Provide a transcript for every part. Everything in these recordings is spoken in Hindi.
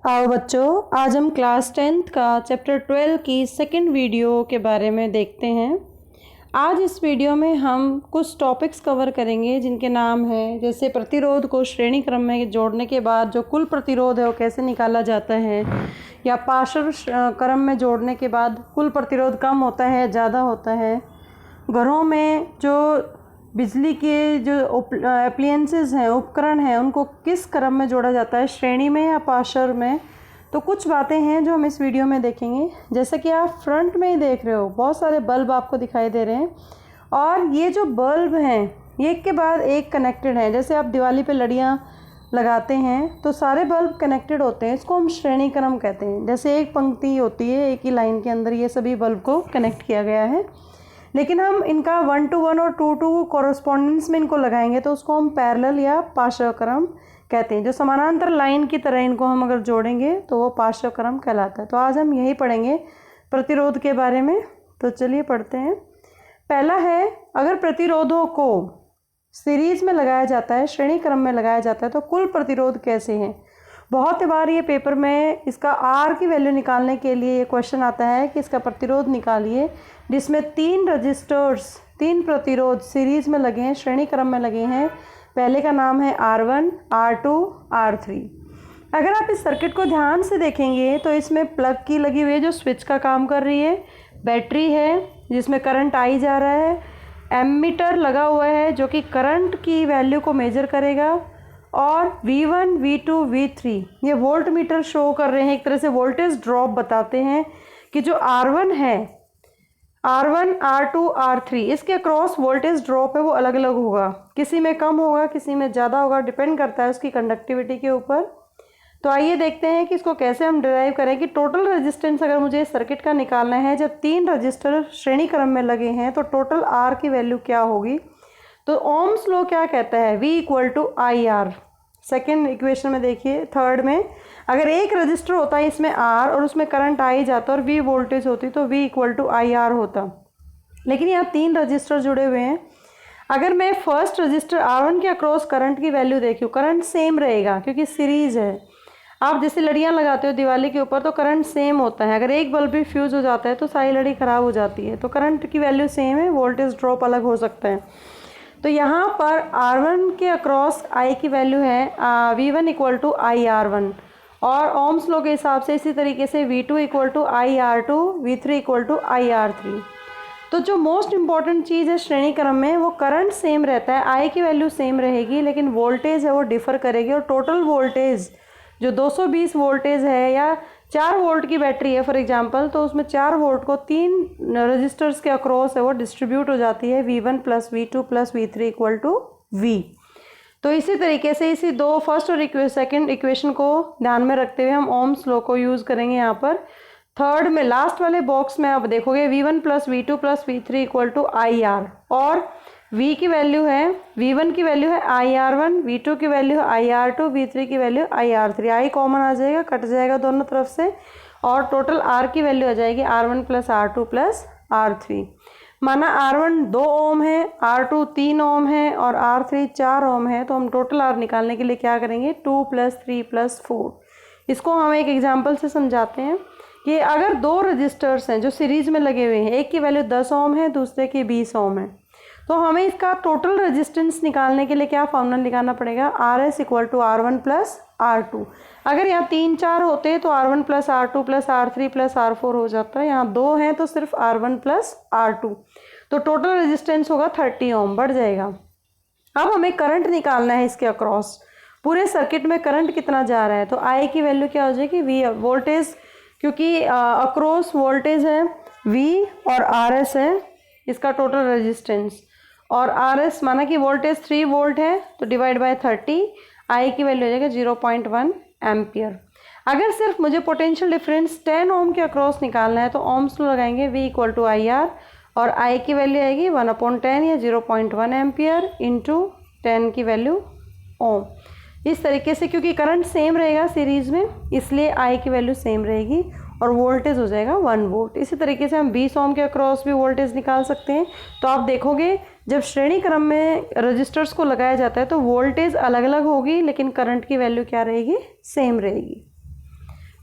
आओ बच्चों, आज हम क्लास 10th का चैप्टर 12 की सेकंड वीडियो के बारे में देखते हैं। आज इस वीडियो में हम कुछ टॉपिक्स कवर करेंगे जिनके नाम है जैसे प्रतिरोध को श्रेणी क्रम में जोड़ने के बाद जो कुल प्रतिरोध है वो कैसे निकाला जाता है, या पार्श्व क्रम में जोड़ने के बाद कुल प्रतिरोध कम होता है ज़्यादा होता है, घरों में जो बिजली के जो एप्लियंसेस हैं, उपकरण हैं, उनको किस क्रम में जोड़ा जाता है, श्रेणी में या पार्श्व में। तो कुछ बातें हैं जो हम इस वीडियो में देखेंगे। जैसे कि आप फ्रंट में ही देख रहे हो, बहुत सारे बल्ब आपको दिखाई दे रहे हैं और ये जो बल्ब हैं ये एक के बाद एक कनेक्टेड हैं। जैसे आप दिवाली पे लड़ियाँ लगाते हैं तो सारे बल्ब कनेक्टेड होते हैं, इसको हम श्रेणी क्रम कहते हैं। जैसे एक पंक्ति होती है, एक ही लाइन के अंदर ये सभी बल्ब को कनेक्ट किया गया है, लेकिन हम इनका 1 to 1 और 2 to 2 कॉरस्पॉन्डेंस में इनको लगाएंगे तो उसको हम पैरेलल या पार्श्व क्रम कहते हैं। जो समानांतर लाइन की तरह इनको हम अगर जोड़ेंगे तो वो पार्श्व क्रम कहलाता है। तो आज हम यही पढ़ेंगे प्रतिरोध के बारे में। तो चलिए पढ़ते हैं। पहला है, अगर प्रतिरोधों को सीरीज़ में लगाया जाता है, श्रेणी क्रम में लगाया जाता है, तो कुल प्रतिरोध कैसे हैं। बहुत बार ये पेपर में इसका आर की वैल्यू निकालने के लिए ये क्वेश्चन आता है कि इसका प्रतिरोध निकालिए, जिसमें 3 रजिस्टर्स, 3 प्रतिरोध सीरीज़ में लगे हैं, श्रेणी क्रम में लगे हैं। पहले का नाम है R1, R2, R3। अगर आप इस सर्किट को ध्यान से देखेंगे तो इसमें प्लग की लगी हुई है जो स्विच का काम कर रही है, बैटरी है जिसमें करंट आई जा रहा है, एमीटर लगा हुआ है जो कि करंट की वैल्यू को मेजर करेगा, और V1, V2, V3 ये वोल्ट मीटर शो कर रहे हैं, एक तरह से वोल्टेज ड्रॉप बताते हैं कि जो R1 है, R1, R2, R3 इसके अक्रॉस वोल्टेज ड्रॉप है वो अलग अलग होगा, किसी में कम होगा किसी में ज़्यादा होगा, डिपेंड करता है उसकी कंडक्टिविटी के ऊपर। तो आइए देखते हैं कि इसको कैसे हम डिराइव करें कि टोटल रेजिस्टेंस अगर मुझे इस सर्किट का निकालना है, जब 3 रजिस्टर श्रेणी क्रम में लगे हैं तो टोटल R की वैल्यू क्या होगी। तो ओम्स लॉ क्या कहता है, V = IR। सेकेंड इक्वेशन में देखिए, थर्ड में अगर एक रजिस्टर होता है इसमें R और उसमें करंट आई जाता और V वोल्टेज होती तो V = IR होता। लेकिन यहाँ 3 रजिस्टर जुड़े हुए हैं। अगर मैं फर्स्ट रजिस्टर R1 के अक्रॉस करंट की वैल्यू देखूँ, करंट सेम रहेगा क्योंकि सीरीज़ है। आप जैसे लड़ियाँ लगाते हो दिवाली के ऊपर तो करंट सेम होता है, अगर एक बल्ब भी फ्यूज़ हो जाता है तो सारी लड़ी ख़राब हो जाती है। तो करंट की वैल्यू सेम है, वोल्टेज ड्रॉप अलग हो सकता है। तो यहाँ पर R1 के अक्रॉस I की वैल्यू है V1 = IR1, और ओम्स लॉ के हिसाब से इसी तरीके से V2 = IR2, V3 = IR3। तो जो मोस्ट इम्पॉर्टेंट चीज़ है श्रेणी क्रम में, वो करंट सेम रहता है, I की वैल्यू सेम रहेगी, लेकिन वोल्टेज है वो डिफ़र करेगी। और टोटल वोल्टेज जो 220 वोल्टेज है या 4 वोल्ट की बैटरी है फॉर एग्जांपल, तो उसमें 4 वोल्ट को 3 रजिस्टर्स के अक्रॉस है वो डिस्ट्रीब्यूट हो जाती है, V1 + V2 + V3 = V। तो इसी तरीके से इसी दो फर्स्ट और सेकंड इक्वेशन को ध्यान में रखते हुए हम ओम्स लॉ को यूज़ करेंगे। यहाँ पर थर्ड में लास्ट वाले बॉक्स में आप देखोगे V1 + V2 + V3 = IR, और V की वैल्यू है, V1 की वैल्यू है IR1, V2 की वैल्यू है IR2, V3 की वैल्यू IR3। I कॉमन आ जाएगा, कट जाएगा दोनों तरफ से, और टोटल R की वैल्यू आ जाएगी R1 + R2 + R3। माना R1 2 ओम है, R2 3 ओम है और R3 4 ओम है, तो हम टोटल R निकालने के लिए क्या करेंगे, 2 + 3 + 4। इसको हम एक एग्जाम्पल से समझाते हैं कि अगर 2 रजिस्टर्स हैं जो सीरीज़ में लगे हुए हैं, एक की वैल्यू 10 ओम है, दूसरे की 20 ओम है, तो हमें इसका टोटल रेजिस्टेंस निकालने के लिए क्या फॉर्मूला निकालना पड़ेगा, RS = R1 + R2। अगर यहाँ 3 4 होते तो R1 + R2 + R3 + R4 हो जाता है, यहाँ 2 हैं तो सिर्फ R1 + R2, तो टोटल रेजिस्टेंस होगा 30 ओम, बढ़ जाएगा। अब हमें करंट निकालना है इसके अक्रॉस, पूरे सर्किट में करंट कितना जा रहा है। तो I की वैल्यू क्या हो जाएगी, V वोल्टेज, क्योंकि अक्रॉस वोल्टेज है V और RS है इसका टोटल रेजिस्टेंस, और RS माना कि वोल्टेज 3 वोल्ट है तो डिवाइड बाय 30, I की वैल्यू हो जाएगा 0.1 एम्पियर। अगर सिर्फ मुझे पोटेंशियल डिफरेंस 10 ओम के अक्रॉस निकालना है तो ओम्स लॉ लगाएंगे, V = IR, और I की वैल्यू आएगी 1/10 या 0.1 एम्पियर इंटू 10 की वैल्यू ओम। इस तरीके से क्योंकि करंट सेम रहेगा सीरीज़ में, इसलिए I की वैल्यू सेम रहेगी और वोल्टेज हो जाएगा 1 वोल्ट। इसी तरीके से हम 20 ओम के अक्रॉस भी वोल्टेज निकाल सकते हैं। तो आप देखोगे जब श्रेणी क्रम में रजिस्टर्स को लगाया जाता है तो वोल्टेज अलग अलग होगी, लेकिन करंट की वैल्यू क्या रहेगी, सेम रहेगी।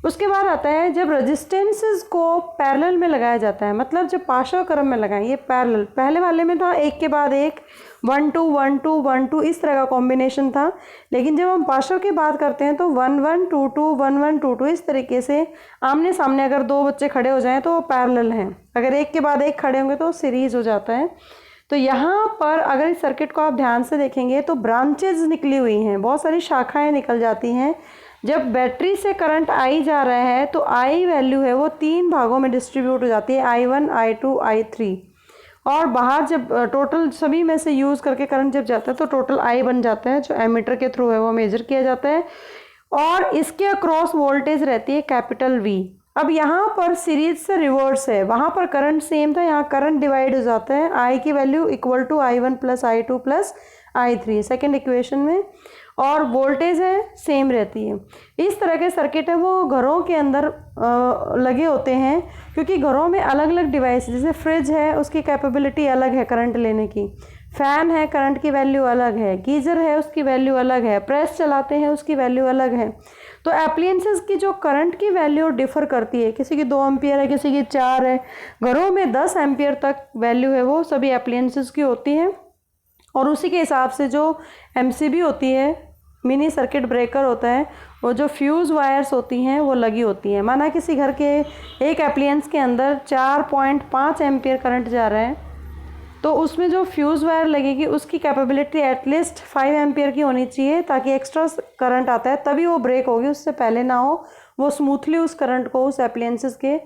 उसके बाद आता है जब रेजिस्टेंसेस को पैरेलल में लगाया जाता है, मतलब जब पार्श्व क्रम में लगाएं, ये पैरेलल, पहले वाले में था एक के बाद एक 1 2 1 2 1 2 इस तरह का कॉम्बिनेशन था, लेकिन जब हम पार्श्व की बात करते हैं तो 1 1 2 2 1 1 2 2 इस तरीके से आमने सामने अगर दो बच्चे खड़े हो जाएं तो वो पैरेलल हैं, अगर एक के बाद एक खड़े होंगे तो सीरीज हो जाता है। तो यहाँ पर अगर इस सर्किट को आप ध्यान से देखेंगे तो ब्रांचेज निकली हुई हैं, बहुत सारी शाखाएं निकल जाती हैं। जब बैटरी से करंट आई जा रहा है तो आई वैल्यू है वो 3 भागों में डिस्ट्रीब्यूट हो जाती है, I1 I2 I3, और बाहर जब टोटल सभी में से यूज़ करके करंट जब जाता है तो टोटल I बन जाता है, जो एमीटर के थ्रू है वो मेजर किया जाता है, और इसके अक्रॉस वोल्टेज रहती है कैपिटल V। अब यहाँ पर सीरीज से रिवर्स है, वहाँ पर करंट सेम था, यहाँ करंट डिवाइड हो जाता है, I की value equal to I1 plus I2 plus I3 second equation में, और वोल्टेज है सेम रहती है। इस तरह के सर्किट है वो घरों के अंदर लगे होते हैं, क्योंकि घरों में अलग अलग डिवाइस, जैसे फ्रिज है उसकी कैपेबिलिटी अलग है करंट लेने की, फ़ैन है करंट की वैल्यू अलग है, गीज़र है उसकी वैल्यू अलग है, प्रेस चलाते हैं उसकी वैल्यू अलग है। तो एप्लियंसेस की जो करंट की वैल्यू डिफ़र करती है, किसी की 2 एम्पियर है, किसी की 4 है, घरों में 10 एम्पियर तक वैल्यू है वो सभी एप्लियंसेस की होती है, और उसी के हिसाब से जो MCB होती है, मिनी सर्किट ब्रेकर होता है, वो जो फ्यूज़ वायर्स होती हैं वो लगी होती हैं। माना किसी घर के एक एप्लियंस के अंदर 4.5 एम्पियर करंट जा रहा है, तो उसमें जो फ्यूज़ वायर लगेगी उसकी कैपेबिलिटी एटलीस्ट 5 एम्पियर की होनी चाहिए, ताकि एक्स्ट्रा करंट आता है तभी वो ब्रेक होगी, उससे पहले ना हो, वो स्मूथली उस करंट को उस एप्लियंसेस के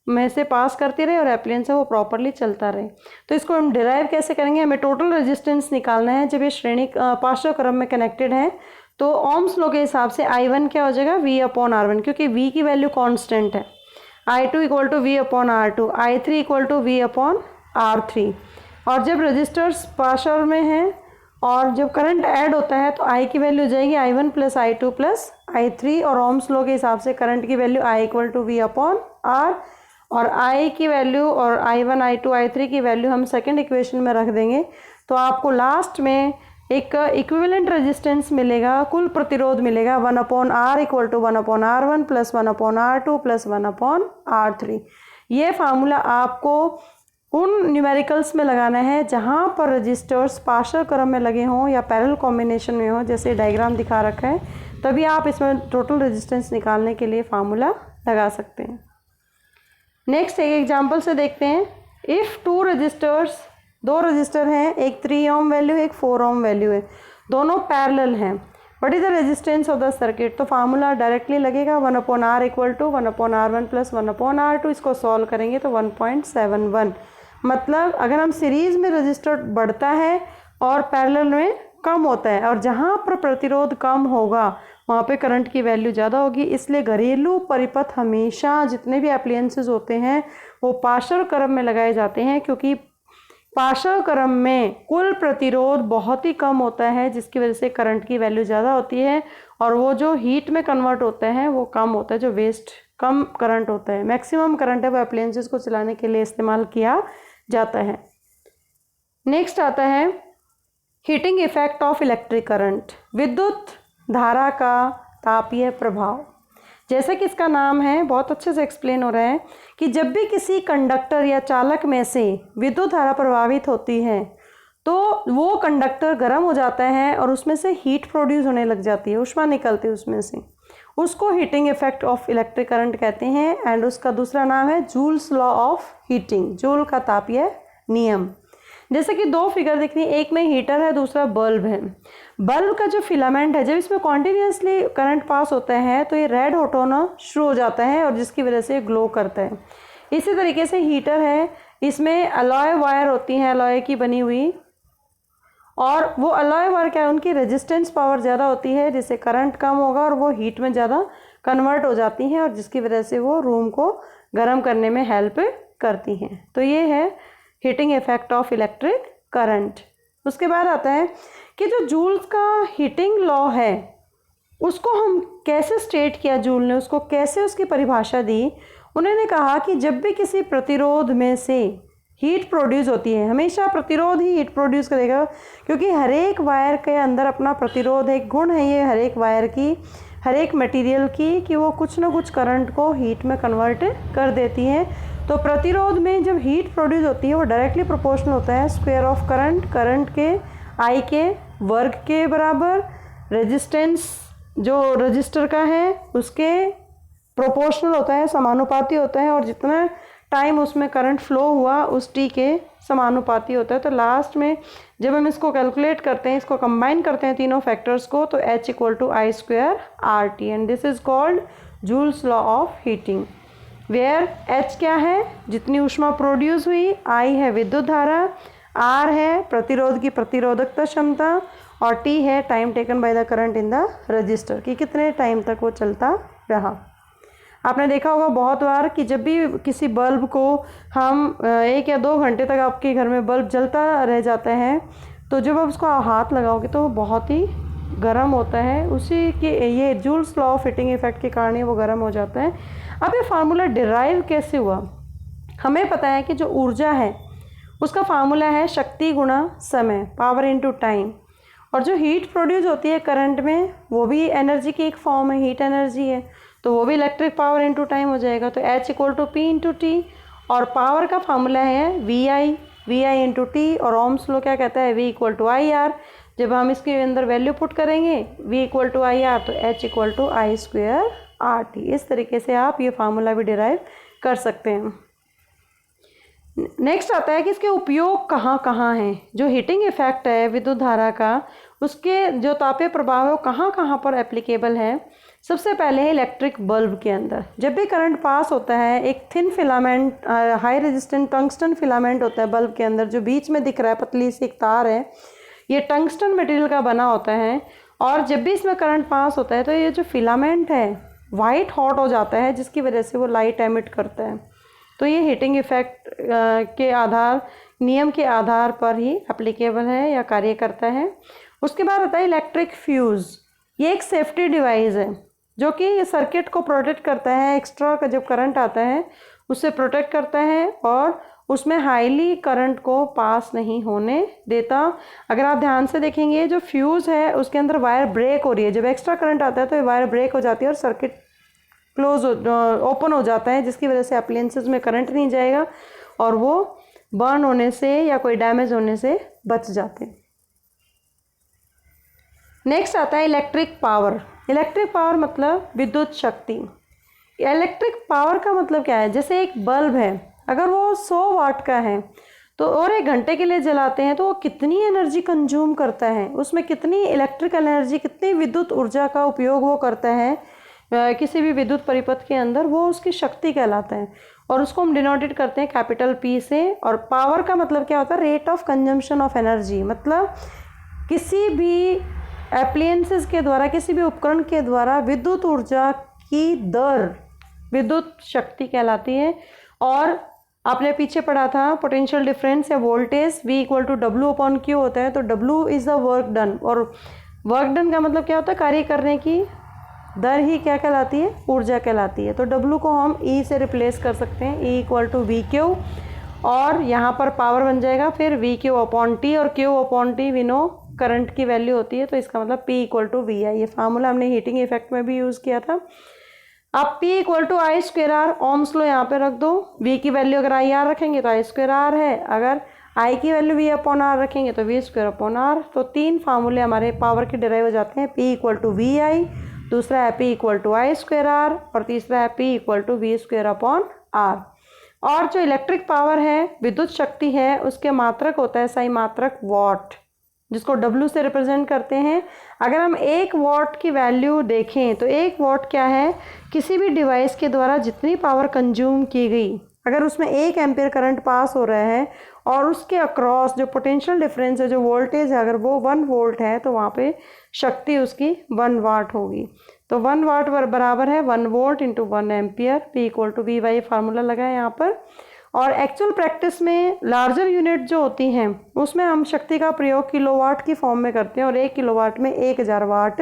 में से पास करती रहे और एप्लियंस है वो प्रॉपरली चलता रहे। तो इसको हम डिराइव कैसे करेंगे, हमें टोटल रेजिस्टेंस निकालना है जब ये श्रेणी पार्श्व क्रम में कनेक्टेड है। तो ओम्स लॉ के हिसाब से I1 क्या हो जाएगा, V/R1, क्योंकि V की वैल्यू कांस्टेंट है, I2 equal to V/R2, I3 equal to V/R3। और जब रजिस्टर्स पार्श्व में हैं और जब करंट ऐड होता है तो I की वैल्यू हो जाएगी I1 plus I2 plus I3, और ओम्स लॉ के हिसाब से करंट की value I equal to V/R, और I की वैल्यू और I1 I2 I3 की वैल्यू हम सेकेंड इक्वेशन में रख देंगे, तो आपको लास्ट में एक इक्विवेलेंट रेजिस्टेंस मिलेगा, कुल प्रतिरोध मिलेगा 1/R equal to 1/R1 plus 1/R2 plus 1/R3। ये फार्मूला आपको उन न्यूमेरिकल्स में लगाना है जहाँ पर रजिस्टर्स पार्श्व क्रम में लगे हों या पैरेलल कॉम्बिनेशन में हो, जैसे डायग्राम दिखा रखा है, तभी आप इसमें टोटल रेजिस्टेंस निकालने के लिए फार्मूला लगा सकते हैं। नेक्स्ट एक एग्जांपल से देखते हैं। इफ़ 2 रजिस्टर्स, 2 रजिस्टर हैं, एक 3 ओम वैल्यू है, एक 4 ओम वैल्यू है, दोनों पैरेलल हैं, what is the resistance of the circuit. तो फार्मूला डायरेक्टली लगेगा 1/R equal to 1/R1 plus 1/R2। इसको सॉल्व करेंगे तो 1.71, मतलब अगर हम सीरीज़ में रजिस्टर बढ़ता है और पैरेलल में कम होता है, और जहाँ पर प्रतिरोध कम होगा वहाँ पे करंट की वैल्यू ज़्यादा होगी। इसलिए घरेलू परिपथ हमेशा जितने भी एप्लियंसेस होते हैं वो पार्श्व क्रम में लगाए जाते हैं, क्योंकि पार्श्व क्रम में कुल प्रतिरोध बहुत ही कम होता है, जिसकी वजह से करंट की वैल्यू ज़्यादा होती है, और वो जो हीट में कन्वर्ट होता है वो कम होता है, जो वेस्ट कम करंट होता है। मैक्सिमम करंट है वो एप्लियंसेस को चलाने के लिए इस्तेमाल किया जाता है। नेक्स्ट आता है heating effect of electric current, विद्युत धारा का तापीय प्रभाव। जैसा कि इसका नाम है, बहुत अच्छे से एक्सप्लेन हो रहा है कि जब भी किसी कंडक्टर या चालक में से विद्युत धारा प्रभावित होती है तो वो कंडक्टर गर्म हो जाता है और उसमें से हीट प्रोड्यूस होने लग जाती है, ऊष्मा निकलती है उसमें से, उसको heating effect of electric current कहते हैं। एंड उसका दूसरा नाम है joules law of heating, joule का तापीय नियम। जैसे कि 2 फिगर दिख रही है, एक में हीटर है, दूसरा बल्ब है। बल्ब का जो फिलामेंट है, जब इसमें कॉन्टीन्यूसली करंट पास होता है तो ये रेड हॉट होना शुरू हो जाता है, और जिसकी वजह से ग्लो करता है। इसी तरीके से हीटर है, इसमें अलॉय वायर होती हैं, अलॉय की बनी हुई, और वो अलॉय वायर क्या है, उनकी रेजिस्टेंस पावर ज़्यादा होती है, जिससे करंट कम होगा और वो हीट में ज़्यादा कन्वर्ट हो जाती हैं, और जिसकी वजह से वो रूम को गर्म करने में हेल्प करती हैं। तो ये है heating effect of electric current. उसके बाद आता है कि जो जूल्स का हीटिंग लॉ है उसको हम कैसे स्टेट किया, जूल ने उसको कैसे उसकी परिभाषा दी। उन्होंने कहा कि जब भी किसी प्रतिरोध में से हीट प्रोड्यूस होती है, हमेशा प्रतिरोध ही हीट प्रोड्यूस करेगा, क्योंकि हर एक वायर के अंदर अपना प्रतिरोध एक गुण है, ये हर एक वायर की हर एक मटेरियल की कि वो कुछ ना कुछ करंट को हीट में कन्वर्ट कर देती है। तो प्रतिरोध में जब हीट प्रोड्यूस होती है वो डायरेक्टली प्रोपोर्शनल होता है स्क्वायर ऑफ करंट, करंट के आई के वर्ग के बराबर, रेजिस्टेंस जो रजिस्टर का है उसके प्रोपोर्शनल होता है, समानुपाती होता है, और जितना टाइम उसमें करंट फ्लो हुआ उस टी के समानुपाती होता है। तो लास्ट में जब हम इसको कैलकुलेट करते हैं, इसको कंबाइन करते हैं तीनों फैक्टर्स को, तो H equal to I square R T, and this is called Joule's law of heating, where H क्या है, जितनी ऊष्मा प्रोड्यूस हुई, I है विद्युत धारा, R है प्रतिरोध की प्रतिरोधकता क्षमता, और T है time taken by the current in the register, कि कितने टाइम तक वो चलता रहा। आपने देखा होगा बहुत बार कि जब भी किसी बल्ब को हम 1 या 2 घंटे तक आपके घर में बल्ब जलता रह जाता है, तो जब आप उसको हाथ लगाओगे तो वो बहुत ही गर्म होता है, उसी के ये joules law of heating effect के कारण वो गर्म हो जाता है। अब ये फार्मूला डिराइव कैसे हुआ? हमें पता है कि जो ऊर्जा है उसका फार्मूला है शक्ति गुणा समय, पावर इनटू टाइम, और जो हीट प्रोड्यूस होती है करंट में वो भी एनर्जी की एक फॉर्म है, हीट एनर्जी है, तो वो भी इलेक्ट्रिक पावर इनटू टाइम हो जाएगा। तो H equal to P into T, और पावर का फार्मूला है वी आई इंटू टी, और ओम्स लॉ क्या कहता है V equal to I R. जब हम इसके अंदर वैल्यू पुट करेंगे V equal to I R, तो H equal to I square R T. इस तरीके से आप ये फार्मूला भी डिराइव कर सकते हैं। नेक्स्ट आता है कि इसके उपयोग कहाँ कहाँ हैं। जो हीटिंग इफेक्ट है विद्युत धारा का, उसके जो तापीय प्रभाव है वो कहाँ कहाँ पर एप्लीकेबल है। सबसे पहले है इलेक्ट्रिक बल्ब के अंदर। जब भी करंट पास होता है, एक thin filament high resistant tungsten filament होता है बल्ब के अंदर, जो बीच में दिख रहा है पतली सी एक तार है, ये टंगस्टन मटेरियल का बना होता है, और जब भी इसमें करंट पास होता है तो ये जो फिलामेंट है वाइट हॉट हो जाता है, जिसकी वजह से वो लाइट एमिट करता है। तो ये हीटिंग इफेक्ट के आधार नियम के आधार पर ही एप्लीकेबल है या कार्य करता है। उसके बाद आता है इलेक्ट्रिक फ्यूज़। ये एक सेफ्टी डिवाइस है जो कि सर्किट को प्रोटेक्ट करता है, एक्स्ट्रा का जब करंट आता है उससे प्रोटेक्ट करता है, और उसमें हाईली करंट को पास नहीं होने देता। अगर आप ध्यान से देखेंगे जो फ्यूज़ है उसके अंदर वायर ब्रेक हो रही है, जब एक्स्ट्रा करंट आता है तो वायर ब्रेक हो जाती है और सर्किट ओपन हो जाता है, जिसकी वजह से अप्लायंसेस में करंट नहीं जाएगा और वो बर्न होने से या कोई डैमेज होने से बच जाते हैं। नेक्स्ट आता है इलेक्ट्रिक पावर। इलेक्ट्रिक पावर मतलब विद्युत शक्ति। इलेक्ट्रिक पावर का मतलब क्या है? जैसे एक बल्ब है, अगर वो 100 वाट का है तो और 1 घंटे के लिए जलाते हैं तो वो कितनी एनर्जी कंज्यूम करता है, उसमें कितनी इलेक्ट्रिकल एनर्जी, कितनी विद्युत ऊर्जा का उपयोग वो करता है किसी भी विद्युत परिपथ के अंदर, वो उसकी शक्ति कहलाता है। और उसको हम डिनोटेट करते हैं कैपिटल P से। और पावर का मतलब क्या होता है? Rate of consumption of energy. मतलब किसी भी एप्लायंसेस के द्वारा, किसी भी उपकरण के द्वारा विद्युत ऊर्जा की दर विद्युत शक्ति कहलाती है। और आपने पीछे पढ़ा था पोटेंशियल डिफरेंस या voltage V equal to W upon Q होता है। तो W is the work done, और वर्क डन का मतलब क्या होता है? कार्य करने की दर ही क्या कहलाती है? ऊर्जा कहलाती है। तो W को हम E से रिप्लेस कर सकते हैं, E equal to V Q, और यहाँ पर पावर बन जाएगा फिर वी क्यू अपॉन टी, और Q upon T we know current की वैल्यू होती है, तो इसका मतलब P equal to V I. ये फार्मूला हमने हीटिंग इफेक्ट में भी यूज़ किया था। अब P equal to I square R, ohms लो यहाँ पे रख दो। V की वैल्यू अगर आई आर रखेंगे तो आई स्क्वेयर आर है, अगर I की वैल्यू V अपॉन आर रखेंगे तो V स्क्वेयर अपॉन आर। तो 3 फार्मूले हमारे पावर के डिराइव हो जाते हैं। P equal to V I, दूसरा है P equal to I square R, और तीसरा है P equal to V square upon R. और जो इलेक्ट्रिक पावर है, विद्युत शक्ति है, उसके मात्रक होता है सही मात्रक वॉट, जिसको W से रिप्रेजेंट करते हैं। अगर हम 1 वॉट की वैल्यू देखें तो 1 वॉट क्या है? किसी भी डिवाइस के द्वारा जितनी पावर कंज्यूम की गई, अगर उसमें 1 एम्पियर करंट पास हो रहा है और उसके अक्रॉस जो पोटेंशियल डिफरेंस है, जो वोल्टेज है, अगर वो 1 वोल्ट है तो वहाँ पे शक्ति उसकी 1 वाट होगी। तो 1 वाट बराबर है 1 volt into 1 ampere. P equal to V I formula लगा है यहाँ पर। और एक्चुअल प्रैक्टिस में लार्जर यूनिट जो होती हैं उसमें हम शक्ति का प्रयोग किलोवाट की फॉर्म में करते हैं, और 1 किलोवाट में 1000 वाट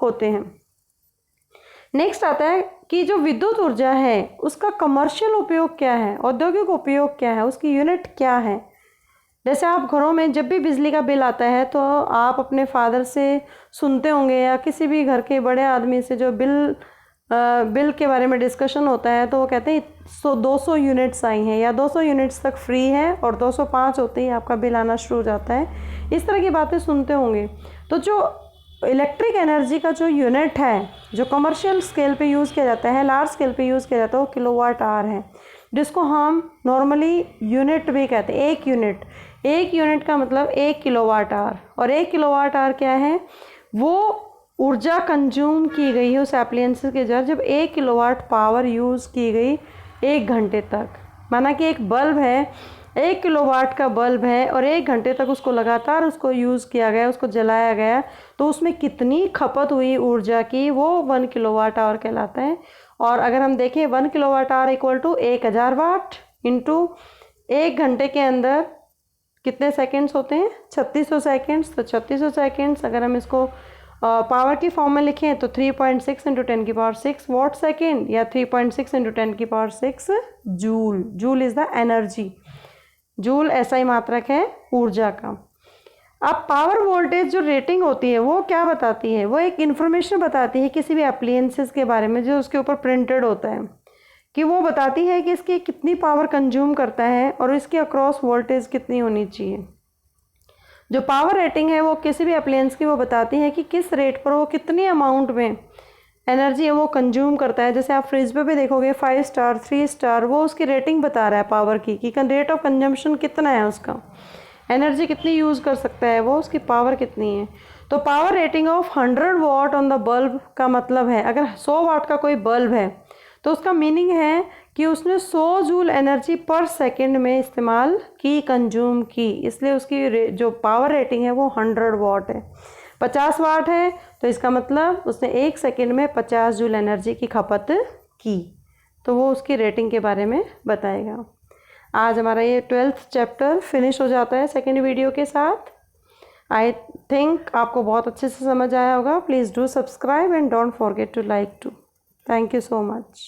होते हैं। नेक्स्ट आता है कि जो विद्युत ऊर्जा है उसका कमर्शियल उपयोग क्या है, औद्योगिक उपयोग क्या है, उसकी यूनिट क्या है। जैसे आप घरों में जब भी बिजली का बिल आता है तो आप अपने फादर से सुनते होंगे या किसी भी घर के बड़े आदमी से जो बिल के बारे में डिस्कशन होता है, तो वो कहते हैं 200 यूनिट्स आई हैं या 200 यूनिट्स तक फ्री है और 205 होते ही आपका बिल आना शुरू हो जाता है। इस तरह की बातें सुनते होंगे। तो जो इलेक्ट्रिक एनर्जी का जो यूनिट है, जो कमर्शियल स्केल पे यूज़ किया जाता है, लार्ज स्केल पे यूज़ किया जाता है, वो किलोवाट आवर है, जिसको हम नॉर्मली यूनिट भी कहते हैं। एक यूनिट का मतलब 1 किलोवाट आवर। और 1 किलोवाट आवर क्या है? वो ऊर्जा कंज्यूम की गई है उस एप्लायंसेस के जब 1 किलोवाट पावर यूज़ की गई 1 घंटे तक। माना कि एक बल्ब है, 1 किलोवाट का बल्ब है और 1 घंटे तक उसको लगातार उसको यूज़ किया गया, उसको जलाया गया, तो उसमें कितनी खपत हुई ऊर्जा की, वो 1 किलोवाट आवर कहलाता है। और अगर हम देखें 1 kilowatt hour equal to 1000 watt into 1 घंटे के अंदर कितने सेकंड्स होते हैं? 3600 सेकंड्स। तो 3600 सेकंड्स अगर हम इसको पावर की फॉर्म में लिखें तो 3.6 इंटू 10 की पावर 6 वॉट सेकेंड या 3.6 इंटू 10 की power 6 joule. Joule is the energy. Joule SI मात्रक है ऊर्जा का। अब पावर वोल्टेज जो रेटिंग होती है वो क्या बताती है? वो एक इन्फॉर्मेशन बताती है किसी भी अप्लायंसेस के बारे में जो उसके ऊपर प्रिंटेड होता है, कि वो बताती है कि इसकी कितनी पावर कंज्यूम करता है और इसकी अक्रॉस वोल्टेज कितनी होनी चाहिए। जो पावर रेटिंग है वो किसी भी अप्लायंस की वो बताती है कि किस रेट पर वो कितनी अमाउंट में एनर्जी है वो कंज्यूम करता है। जैसे आप फ्रिज पे भी देखोगे 5 स्टार 3 स्टार, वो उसकी रेटिंग बता रहा है पावर की कि रेट ऑफ कंजम्पशन कितना है, उसका एनर्जी कितनी यूज़ कर सकता है वो, उसकी पावर कितनी है। तो power rating of 100 watt on the bulb का मतलब है, अगर 100 वाट का कोई बल्ब है तो उसका मीनिंग है कि उसने 100 जूल एनर्जी पर सेकंड में इस्तेमाल की, कंज्यूम की, इसलिए उसकी जो पावर रेटिंग है वो 100 वाट है। 50 वाट है तो इसका मतलब उसने 1 सेकंड में 50 जूल एनर्जी की खपत की, तो वो उसकी रेटिंग के बारे में बताएगा। आज हमारा ये 12th चैप्टर फिनिश हो जाता है सेकेंड वीडियो के साथ। आई थिंक आपको बहुत अच्छे से समझ आया होगा। Please do subscribe and don't forget to like too. Thank you so much.